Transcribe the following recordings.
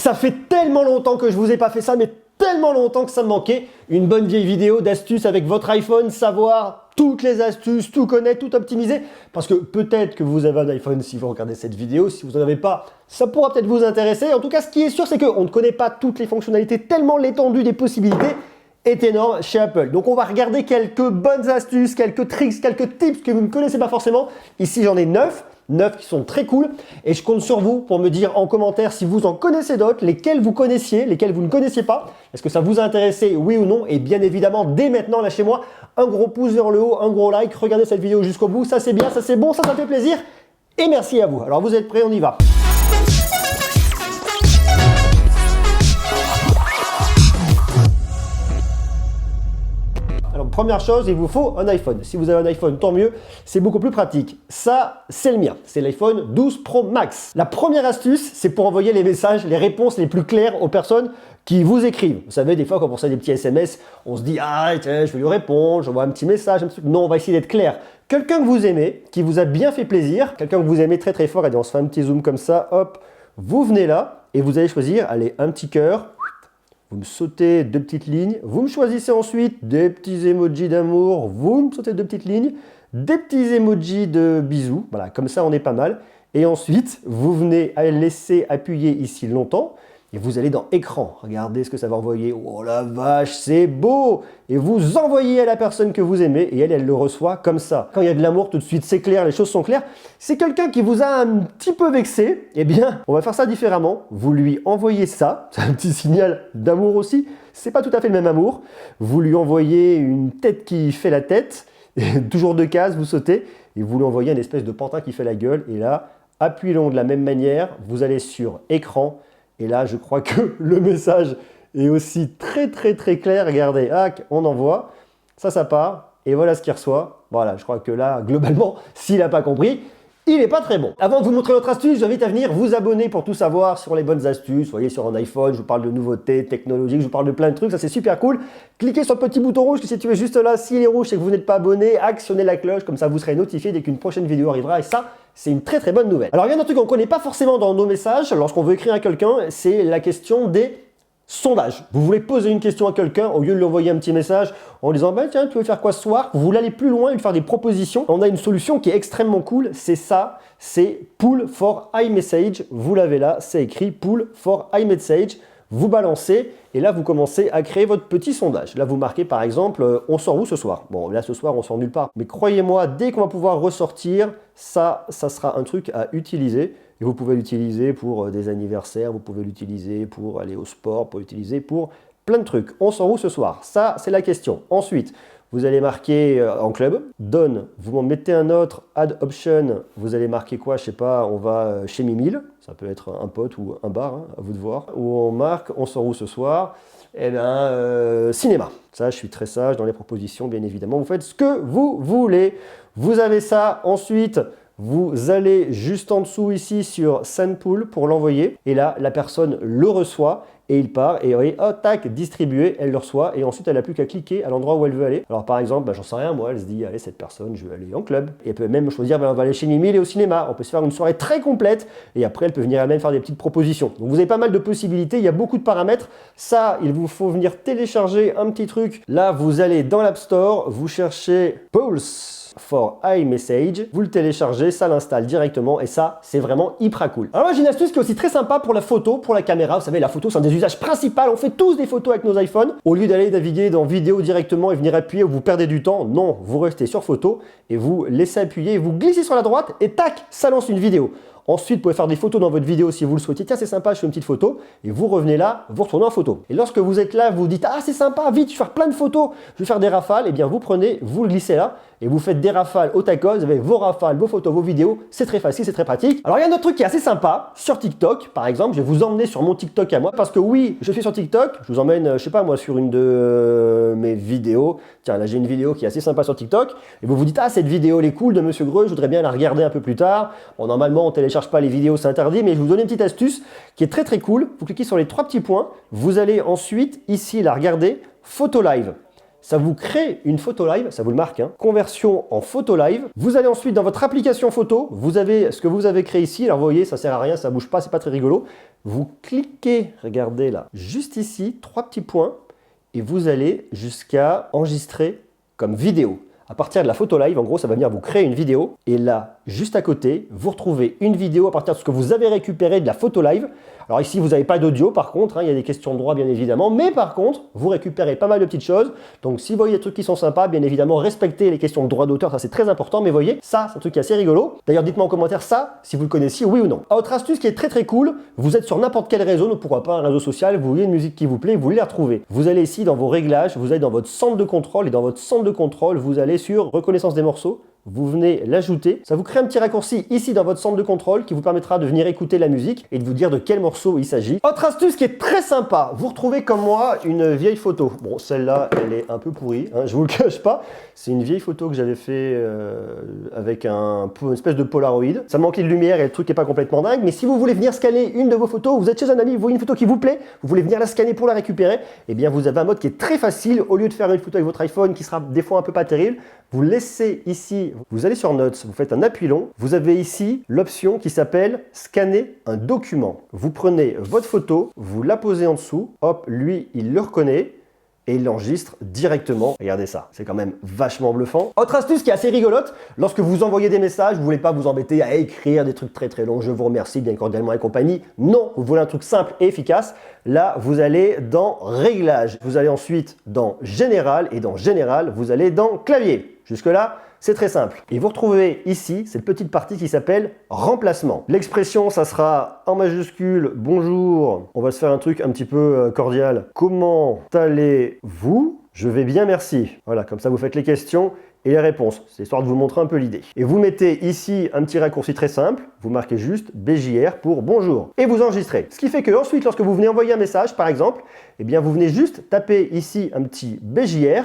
Ça fait tellement longtemps que je vous ai pas fait ça, mais tellement longtemps que ça me manquait. Une bonne vieille vidéo d'astuces avec votre iPhone, savoir toutes les astuces, tout connaître, tout optimiser. Parce que peut-être que vous avez un iPhone si vous regardez cette vidéo, si vous n'en avez pas, ça pourra peut-être vous intéresser. En tout cas, ce qui est sûr, c'est qu'on ne connaît pas toutes les fonctionnalités, tellement l'étendue des possibilités est énorme chez Apple. Donc on va regarder quelques bonnes astuces, quelques tricks, quelques tips que vous ne connaissez pas forcément. Ici, j'en ai 9 qui sont très cool et je compte sur vous pour me dire en commentaire si vous en connaissez d'autres, lesquels vous connaissiez, lesquels vous ne connaissiez pas. Est-ce que ça vous a intéressé, oui ou non? Et bien évidemment, dès maintenant, lâchez-moi un gros pouce vers le haut, un gros like, regardez cette vidéo jusqu'au bout, ça c'est bien, ça c'est bon, ça fait plaisir et merci à vous. Alors vous êtes prêts, on y va. Alors, première chose, il vous faut un iPhone. Si vous avez un iPhone, tant mieux, c'est beaucoup plus pratique. Ça, c'est le mien. C'est l'iPhone 12 Pro Max. La première astuce, c'est pour envoyer les messages, les réponses les plus claires aux personnes qui vous écrivent. Vous savez, des fois, quand on reçoit des petits SMS, on se dit « Ah, tiens, je vais lui répondre, j'envoie un petit message. » Non, on va essayer d'être clair. Quelqu'un que vous aimez, qui vous a bien fait plaisir, quelqu'un que vous aimez très très fort, et on se fait un petit zoom comme ça, hop, vous venez là et vous allez choisir, allez, un petit cœur. Vous me sautez 2 petites lignes, vous me choisissez ensuite des petits emojis d'amour, vous me sautez 2 petites lignes, des petits emojis de bisous, voilà, comme ça on est pas mal. Et ensuite, vous venez à laisser appuyer ici longtemps et vous allez dans écran. Regardez ce que ça va envoyer. Oh la vache, c'est beau! Et vous envoyez à la personne que vous aimez et elle le reçoit comme ça. Quand il y a de l'amour, tout de suite, c'est clair, les choses sont claires. C'est quelqu'un qui vous a un petit peu vexé, eh bien, on va faire ça différemment. Vous lui envoyez ça, c'est un petit signal d'amour aussi. C'est pas tout à fait le même amour. Vous lui envoyez une tête qui fait la tête, et toujours 2 cases, vous sautez, et vous lui envoyez une espèce de pantin qui fait la gueule. Et là, appuyez-le de la même manière, vous allez sur écran. Et là, je crois que le message est aussi très clair. Regardez, hack, on envoie, ça part, et voilà ce qu'il reçoit. Voilà, je crois que là, globalement, s'il n'a pas compris, il n'est pas très bon. Avant de vous montrer l'autre astuce, j'invite à venir vous abonner pour tout savoir sur les bonnes astuces. Vous voyez, sur un iPhone, je vous parle de nouveautés technologiques, je vous parle de plein de trucs, ça c'est super cool. Cliquez sur le petit bouton rouge qui est situé juste là. S'il est rouge, c'est que vous n'êtes pas abonné. Actionnez la cloche, comme ça vous serez notifié dès qu'une prochaine vidéo arrivera. Et ça, c'est une très bonne nouvelle. Alors il y a un truc qu'on ne connaît pas forcément dans nos messages lorsqu'on veut écrire à quelqu'un, c'est la question des sondage. Vous voulez poser une question à quelqu'un, au lieu de lui envoyer un petit message en disant bah, « Tiens, tu veux faire quoi ce soir ?» Vous voulez aller plus loin et lui faire des propositions. On a une solution qui est extrêmement cool, c'est ça, c'est Pull for iMessage. Vous l'avez là, c'est écrit Pull for iMessage. Vous balancez et là, vous commencez à créer votre petit sondage. Là, vous marquez par exemple « On sort où ce soir ?» Bon, là, ce soir, on sort nulle part. Mais croyez-moi, dès qu'on va pouvoir ressortir, ça sera un truc à utiliser. Et vous pouvez l'utiliser pour des anniversaires, vous pouvez l'utiliser pour aller au sport, pour l'utiliser pour plein de trucs. On sort où ce soir? Ça, c'est la question. Ensuite, vous allez marquer en club, done, vous m'en mettez un autre, add option, vous allez marquer quoi? Je sais pas, on va chez Mimile, ça peut être un pote ou un bar, hein, à vous de voir. Ou on marque, on sort où ce soir? Eh bien, cinéma. Ça, je suis très sage dans les propositions, bien évidemment. Vous faites ce que vous voulez. Vous avez ça. Ensuite, vous allez juste en dessous ici sur Send Pull pour l'envoyer. Et là, la personne le reçoit et il part. Et vous voyez, oh, tac, distribué, elle le reçoit. Et ensuite, elle n'a plus qu'à cliquer à l'endroit où elle veut aller. Alors par exemple, bah, j'en sais rien, moi, elle se dit, allez, cette personne, je vais aller en club. Et elle peut même choisir, bah, on va aller chez Mimile et au cinéma. On peut se faire une soirée très complète. Et après, elle peut venir elle-même faire des petites propositions. Donc vous avez pas mal de possibilités, il y a beaucoup de paramètres. Ça, il vous faut venir télécharger un petit truc. Là, vous allez dans l'App Store, vous cherchez Pulse for iMessage, vous le téléchargez, ça l'installe directement et ça, c'est vraiment hyper cool. Alors là, j'ai une astuce qui est aussi très sympa pour la photo, pour la caméra. Vous savez, la photo, c'est un des usages principaux. On fait tous des photos avec nos iPhones. Au lieu d'aller naviguer dans vidéo directement et venir appuyer où vous perdez du temps, non, vous restez sur photo et vous laissez appuyer, vous glissez sur la droite et tac, ça lance une vidéo. Ensuite, vous pouvez faire des photos dans votre vidéo si vous le souhaitez. Tiens, c'est sympa, je fais une petite photo. Et vous revenez là, vous retournez en photo. Et lorsque vous êtes là, vous dites « Ah, c'est sympa, vite, je vais faire plein de photos, je vais faire des rafales. » Eh bien, vous prenez, vous le glissez là et vous faites des rafales au tacos. Vous avez vos rafales, vos photos, vos vidéos. C'est très facile, c'est très pratique. Alors, il y a un autre truc qui est assez sympa. Sur TikTok, par exemple, je vais vous emmener sur mon TikTok à moi. Parce que oui, je suis sur TikTok. Je vous emmène, je sais pas moi, sur une de mes vidéos. Tiens, là, j'ai une vidéo qui est assez sympa sur TikTok. Et vous vous dites « Ah, cette vidéo, elle est cool de Monsieur Greux. Je voudrais bien la regarder un peu plus tard. » Bon, normalement, on télécharge pas les vidéos, c'est interdit, mais je vais vous donner une petite astuce qui est très cool. Vous cliquez sur les 3 petits points. Vous allez ensuite, ici, la regarder, photo live. ça vous crée une photo live, ça vous le marque, hein, conversion en photo live. Vous allez ensuite dans votre application photo, vous avez ce que vous avez créé ici. Alors vous voyez, ça sert à rien, ça bouge pas, c'est pas très rigolo. Vous cliquez, regardez là, juste ici, 3 petits points, et vous allez jusqu'à enregistrer comme vidéo. À partir de la photo live, en gros, ça va venir vous créer une vidéo. Et là, juste à côté, vous retrouvez une vidéo à partir de ce que vous avez récupéré de la photo live. Alors ici, vous n'avez pas d'audio par contre, hein, il y a des questions de droit bien évidemment. Mais par contre, vous récupérez pas mal de petites choses. Donc si vous voyez des trucs qui sont sympas, bien évidemment, respectez les questions de droit d'auteur, ça c'est très important. Mais voyez, ça, c'est un truc qui est assez rigolo. D'ailleurs, dites-moi en commentaire ça, si vous le connaissiez, oui ou non. Autre astuce qui est très cool, vous êtes sur n'importe quel réseau, donc pourquoi pas un réseau social, vous voyez une musique qui vous plaît, vous voulez la retrouver. Vous allez ici dans vos réglages, vous allez dans votre centre de contrôle et dans votre centre de contrôle, vous allez sur reconnaissance des morceaux. Vous venez l'ajouter, ça vous crée un petit raccourci ici dans votre centre de contrôle qui vous permettra de venir écouter la musique et de vous dire de quel morceau il s'agit. Autre astuce qui est très sympa, vous retrouvez comme moi une vieille photo. Bon, celle-là, elle est un peu pourrie, hein, je vous le cache pas. C'est une vieille photo que j'avais fait avec une espèce de Polaroid. Ça manquait de lumière et le truc n'est pas complètement dingue, mais si vous voulez venir scanner une de vos photos, vous êtes chez un ami, vous voyez une photo qui vous plaît, vous voulez venir la scanner pour la récupérer, eh bien vous avez un mode qui est très facile. Au lieu de faire une photo avec votre iPhone qui sera des fois un peu pas terrible, vous laissez ici, vous allez sur Notes, vous faites un appui long, vous avez ici l'option qui s'appelle scanner un document. Vous prenez votre photo, vous la posez en dessous, hop, lui il le reconnaît et il l'enregistre directement. Regardez ça, c'est quand même vachement bluffant. Autre astuce qui est assez rigolote, lorsque vous envoyez des messages, vous ne voulez pas vous embêter à écrire des trucs très longs, je vous remercie bien cordialement et compagnie. Non, vous voulez un truc simple et efficace. Là, vous allez dans Réglages. Vous allez ensuite dans Général et dans Général, vous allez dans Clavier. Jusque-là, c'est très simple. Et vous retrouvez ici cette petite partie qui s'appelle remplacement. L'expression, ça sera en majuscule, bonjour. On va se faire un truc un petit peu cordial. Comment allez-vous? Je vais bien, merci. Voilà, comme ça vous faites les questions et les réponses. C'est histoire de vous montrer un peu l'idée. Et vous mettez ici un petit raccourci très simple. Vous marquez juste BJR pour bonjour. Et vous enregistrez. Ce qui fait que ensuite, lorsque vous venez envoyer un message, par exemple, eh bien vous venez juste taper ici un petit BJR.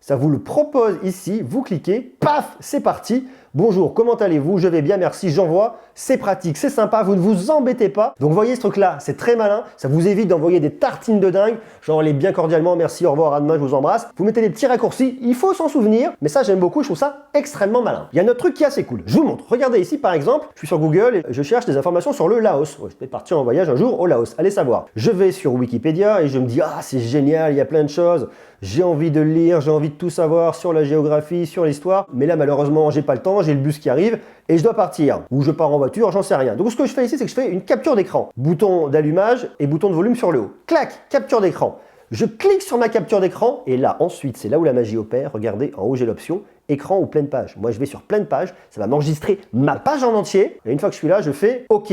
Ça vous le propose ici, vous cliquez, paf, c'est parti. Bonjour, comment allez-vous? Je vais bien, merci, j'envoie. C'est pratique, c'est sympa, vous ne vous embêtez pas. Donc, vous voyez ce truc-là, c'est très malin. Ça vous évite d'envoyer des tartines de dingue. Genre, les bien cordialement, merci, au revoir, à demain, je vous embrasse. Vous mettez des petits raccourcis, il faut s'en souvenir. Mais ça, j'aime beaucoup, je trouve ça extrêmement malin. Il y a un autre truc qui est assez cool. Je vous montre. Regardez ici, par exemple, je suis sur Google et je cherche des informations sur le Laos. Ouais, je vais partir en voyage un jour au Laos. Allez savoir. Je vais sur Wikipédia et je me dis, ah, c'est génial, il y a plein de choses. J'ai envie de lire, j'ai envie de tout savoir sur la géographie, sur l'histoire. Mais là, malheureusement, j'ai pas le temps, j'ai le bus qui arrive et je dois partir. Ou je pars en voiture, j'en sais rien. Donc, ce que je fais ici, c'est que je fais une capture d'écran. Bouton d'allumage et bouton de volume sur le haut. Clac, capture d'écran. Je clique sur ma capture d'écran et là, ensuite, c'est là où la magie opère. Regardez, en haut, j'ai l'option écran ou pleine page. Moi, je vais sur pleine page. Ça va m'enregistrer ma page en entier. Et une fois que je suis là, je fais OK.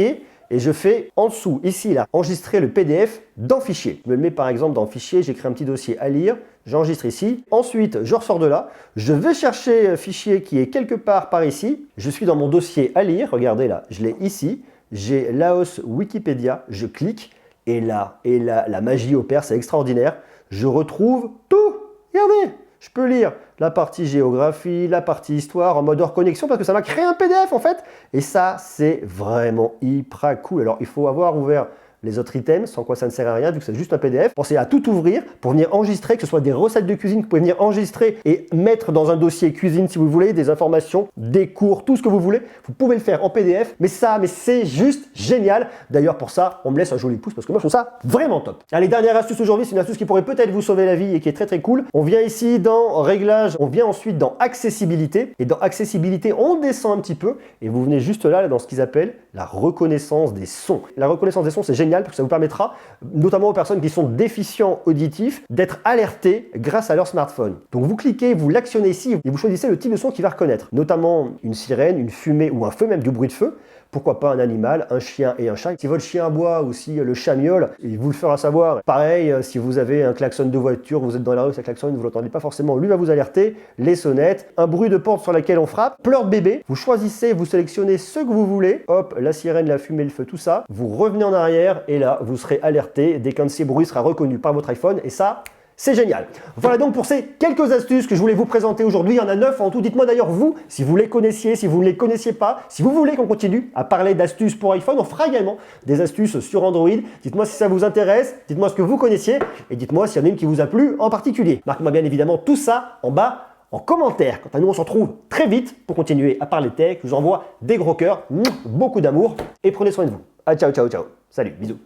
Et je fais en dessous, ici, là, enregistrer le PDF dans fichier. Je me le mets par exemple dans fichier, j'écris un petit dossier à lire, j'enregistre ici. Ensuite, je ressors de là, je vais chercher fichier qui est quelque part par ici. Je suis dans mon dossier à lire, regardez là, je l'ai ici. J'ai Laos Wikipédia, je clique et là, la magie opère, c'est extraordinaire. Je retrouve tout, regardez, je peux lire la partie géographie, la partie histoire en mode hors connexion parce que ça m'a créé un PDF en fait. Et ça, c'est vraiment hyper cool. Alors, il faut avoir ouvert les autres items, sans quoi ça ne sert à rien, vu que c'est juste un PDF. Pensez à tout ouvrir pour venir enregistrer, que ce soit des recettes de cuisine que vous pouvez venir enregistrer et mettre dans un dossier cuisine si vous voulez, des informations, des cours, tout ce que vous voulez. Vous pouvez le faire en PDF, mais c'est juste génial. D'ailleurs, pour ça, on me laisse un joli pouce parce que moi, je trouve ça vraiment top. Allez, dernière astuce aujourd'hui, c'est une astuce qui pourrait peut-être vous sauver la vie et qui est très cool. On vient ici dans Réglages, on vient ensuite dans Accessibilité. Et dans Accessibilité, on descend un petit peu et vous venez juste là dans ce qu'ils appellent la reconnaissance des sons. La reconnaissance des sons, c'est génial parce que ça vous permettra, notamment aux personnes qui sont déficients auditifs, d'être alertés grâce à leur smartphone. Donc vous cliquez, vous l'actionnez ici et vous choisissez le type de son qu'il va reconnaître, notamment une sirène, une fumée ou un feu, même du bruit de feu. Pourquoi pas un animal, un chien et un chat. Si votre chien aboie ou si le chat miaule, il vous le fera savoir. Pareil, si vous avez un klaxon de voiture, vous êtes dans la rue, ça klaxonne, vous ne l'entendez pas forcément, lui va vous alerter. Les sonnettes, un bruit de porte sur laquelle on frappe, pleurs de bébé. Vous choisissez, vous sélectionnez ce que vous voulez. Hop, la sirène, la fumée, le feu, tout ça. Vous revenez en arrière et là, vous serez alerté dès qu'un de ces bruits sera reconnu par votre iPhone. Et ça, C'est génial. Voilà donc pour ces quelques astuces que je voulais vous présenter aujourd'hui. Il y en a 9 en tout. Dites-moi d'ailleurs vous, si vous les connaissiez, si vous ne les connaissiez pas, si vous voulez qu'on continue à parler d'astuces pour iPhone, on fera également des astuces sur Android. Dites-moi si ça vous intéresse, dites-moi ce que vous connaissiez et dites-moi s'il y en a une qui vous a plu en particulier. Marquez-moi bien évidemment tout ça en bas en commentaire. Quant à nous, on se retrouve très vite pour continuer à parler tech. Je vous envoie des gros cœurs, beaucoup d'amour et prenez soin de vous. Ah, ciao, ciao, ciao. Salut, bisous.